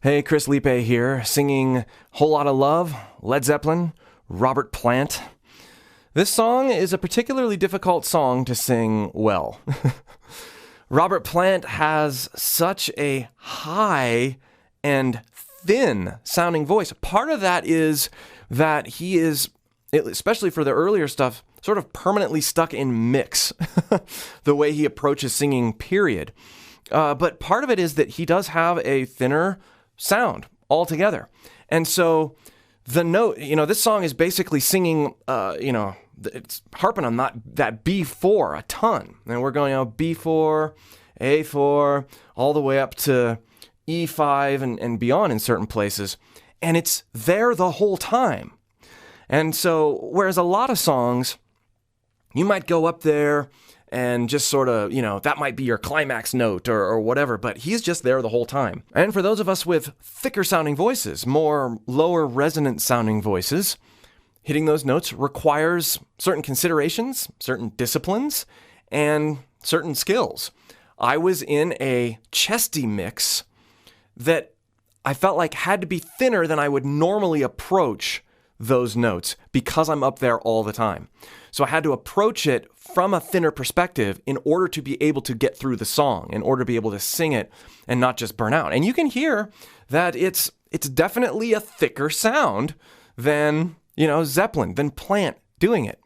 Hey, Chris Lipe here, singing Whole Lotta Love, Led Zeppelin, Robert Plant. This song is a particularly difficult song to sing well. Robert Plant has such a high and thin sounding voice. Part of that is that he is, especially for the earlier stuff, sort of permanently stuck in mix, the way he approaches singing, period. But part of it is that he does have a thinner sound altogether. And so the note, this song is basically singing, it's harping on that B4 a ton. And we're going, B4, A4, all the way up to E5 and beyond in certain places. And it's there the whole time. And so, whereas a lot of songs, you might go up there and just sort of, that might be your climax note or whatever, but he's just there the whole time. And for those of us with thicker sounding voices, more lower resonant sounding voices, hitting those notes requires certain considerations, certain disciplines, and certain skills. I was in a chesty mix that I felt like had to be thinner than I would normally approach those notes because I'm up there all the time. So I had to approach it from a thinner perspective in order to be able to get through the song, in order to be able to sing it and not just burn out. And you can hear that it's definitely a thicker sound than, Zeppelin, than Plant doing it.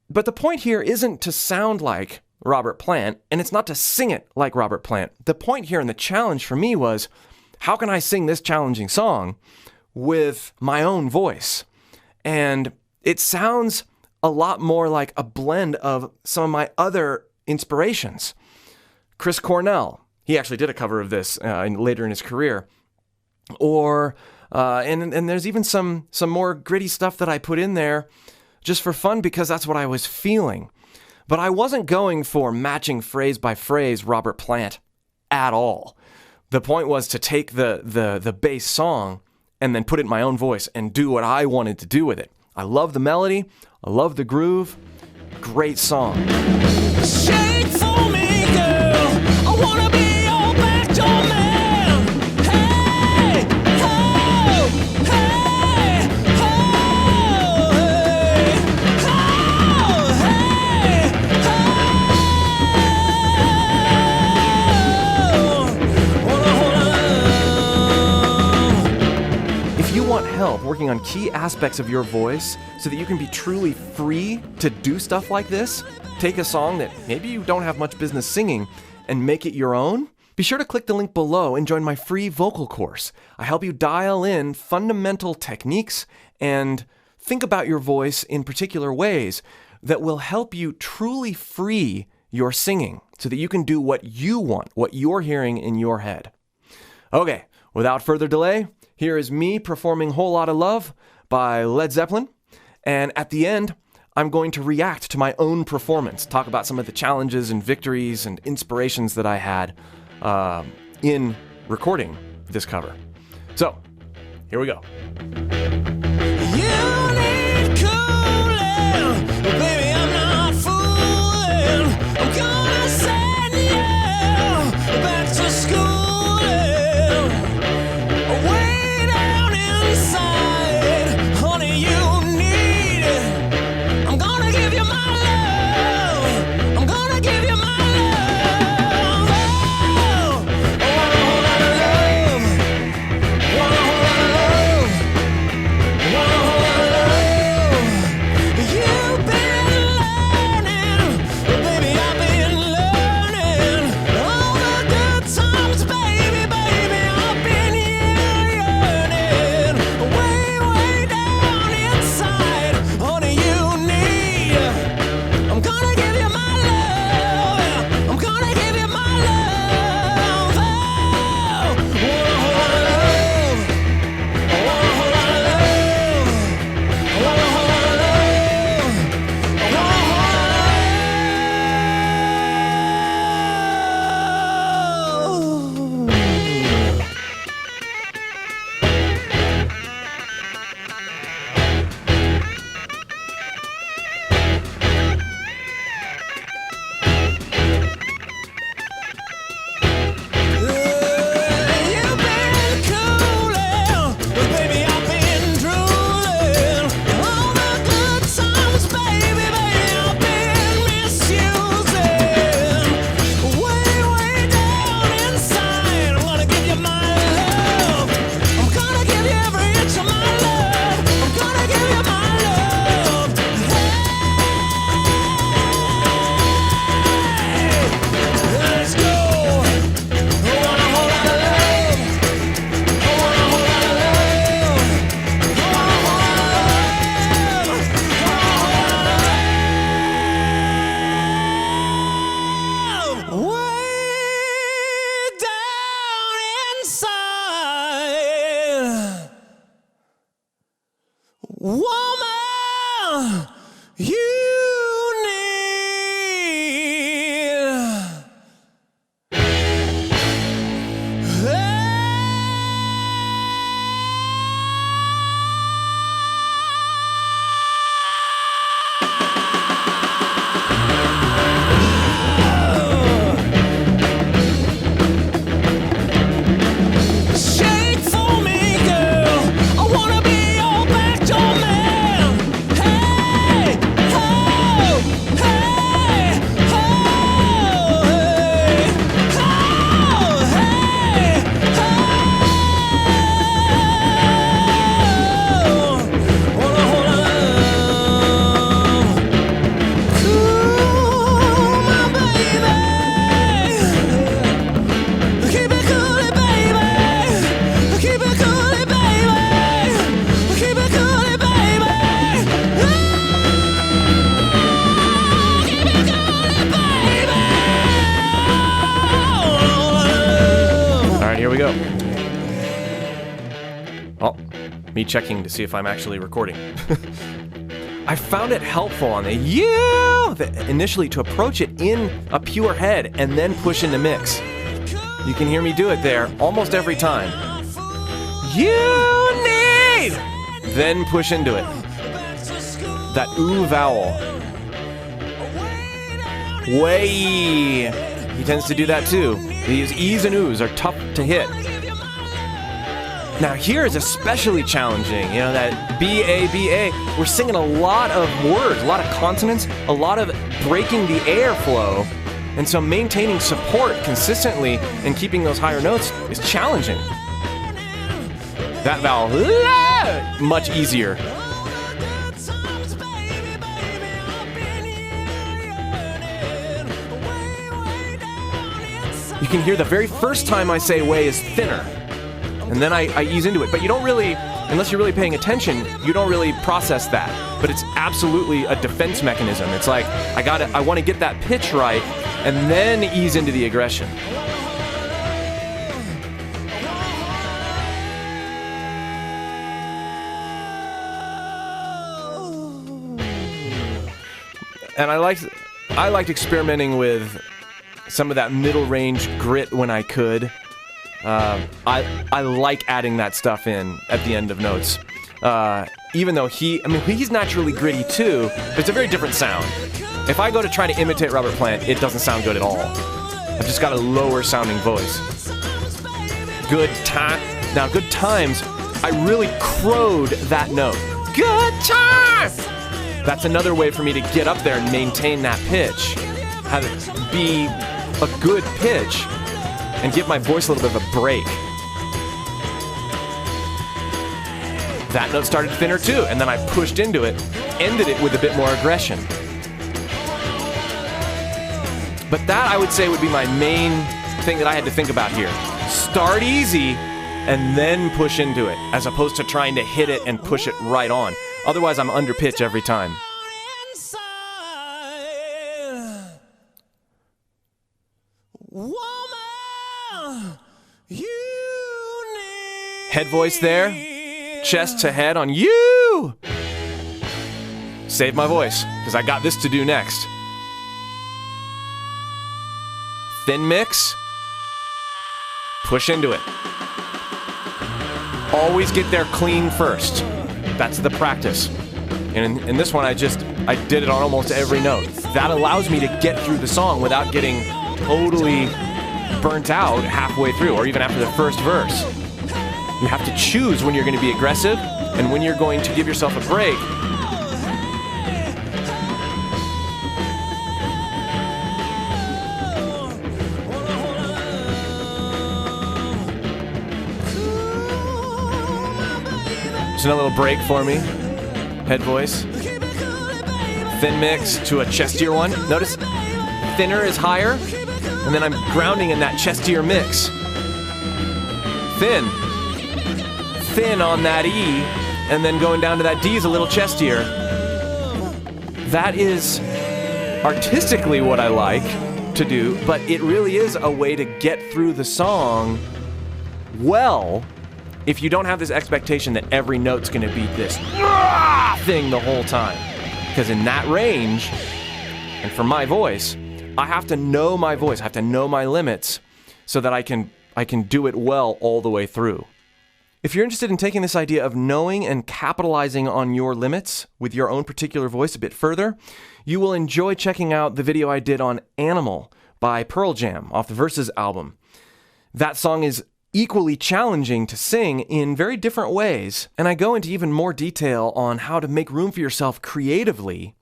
But the point here isn't to sound like Robert Plant, and it's not to sing it like Robert Plant. The point here and the challenge for me was, how can I sing this challenging song with my own voice? And it sounds a lot more like a blend of some of my other inspirations. Chris Cornell, he actually did a cover of this later in his career. Or, and there's even some more gritty stuff that I put in there just for fun because that's what I was feeling. But I wasn't going for matching phrase by phrase Robert Plant at all. The point was to take the bass song and then put it in my own voice and do what I wanted to do with it. I love the melody. I love the groove. Great song. Shake for me, girl. I wanna be your backdoor man. Hey, ho, hey, ho, hey, ho, hey, ho. If you want help working on key aspects of your voice so that you can be truly free to do stuff like this, take a song that maybe you don't have much business singing and make it your own, be sure to click the link below and join my free vocal course. I help you dial in fundamental techniques and think about your voice in particular ways that will help you truly free your singing so that you can do what you want, what you're hearing in your head. Okay, without further delay, here is me performing Whole Lotta Love by Led Zeppelin. And at the end, I'm going to react to my own performance, talk about some of the challenges and victories and inspirations that I had in recording this cover. So, here we go. You need cooling, but baby, I'm not fooling. I'm gonna send you back to school. Way down inside, honey, you need it. I'm gonna give you my love. I'm gonna give you my love. Oh, I want a whole lot of love. Want a whole lot of love. woman you Me checking to see if I'm actually recording. I found it helpful on the initially to approach it in a pure head and then push into mix. You can hear me do it there almost every time. You need, then push into it. That ooh vowel. Way. He tends to do that too. These e's and oohs are tough to hit. Now here is especially challenging, you know, that B-A, B-A. We're singing a lot of words, a lot of consonants, a lot of breaking the airflow. And so maintaining support consistently and keeping those higher notes is challenging. That vowel, much easier. You can hear the very first time I say way is thinner. And then I ease into it. But you don't really, unless you're really paying attention, you don't really process that. But it's absolutely a defense mechanism. It's like, I want to get that pitch right, and then ease into the aggression. And I liked experimenting with some of that middle range grit when I could. I like adding that stuff in at the end of notes. Even though he's naturally gritty too, but it's a very different sound. If I go to try to imitate Robert Plant, it doesn't sound good at all. I've just got a lower sounding voice. Good times, I really crowed that note. Good times! That's another way for me to get up there and maintain that pitch. Have it be a good pitch. And give my voice a little bit of a break. That note started thinner too, and then I pushed into it, ended it with a bit more aggression. But that, I would say, would be my main thing that I had to think about here. Start easy, and then push into it, as opposed to trying to hit it and push it right on. Otherwise, I'm under pitch every time. Head voice there, chest to head on you. Save my voice, because I got this to do next. Thin mix, push into it. Always get there clean first. That's the practice. And in this one, I did it on almost every note. That allows me to get through the song without getting totally burnt out halfway through, or even after the first verse. You have to choose when you're going to be aggressive and when you're going to give yourself a break. Just another little break for me. Head voice. Thin mix to a chestier one. Notice thinner is higher, and then I'm grounding in that chestier mix. Thin on that E, and then going down to that D is a little chestier. That is artistically what I like to do, but it really is a way to get through the song well if you don't have this expectation that every note's going to be this thing the whole time. Because in that range, and for my voice, I have to know my voice. I have to know my limits so that I can do it well all the way through. If you're interested in taking this idea of knowing and capitalizing on your limits with your own particular voice a bit further, you will enjoy checking out the video I did on Animal by Pearl Jam off the Versus album. That song is equally challenging to sing in very different ways, and I go into even more detail on how to make room for yourself creatively,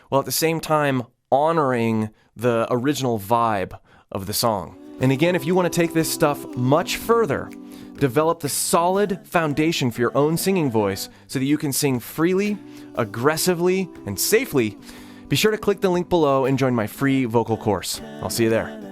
while at the same time honoring the original vibe of the song. And again, if you want to take this stuff much further, develop the solid foundation for your own singing voice so that you can sing freely, aggressively, and safely, be sure to click the link below and join my free vocal course. I'll see you there.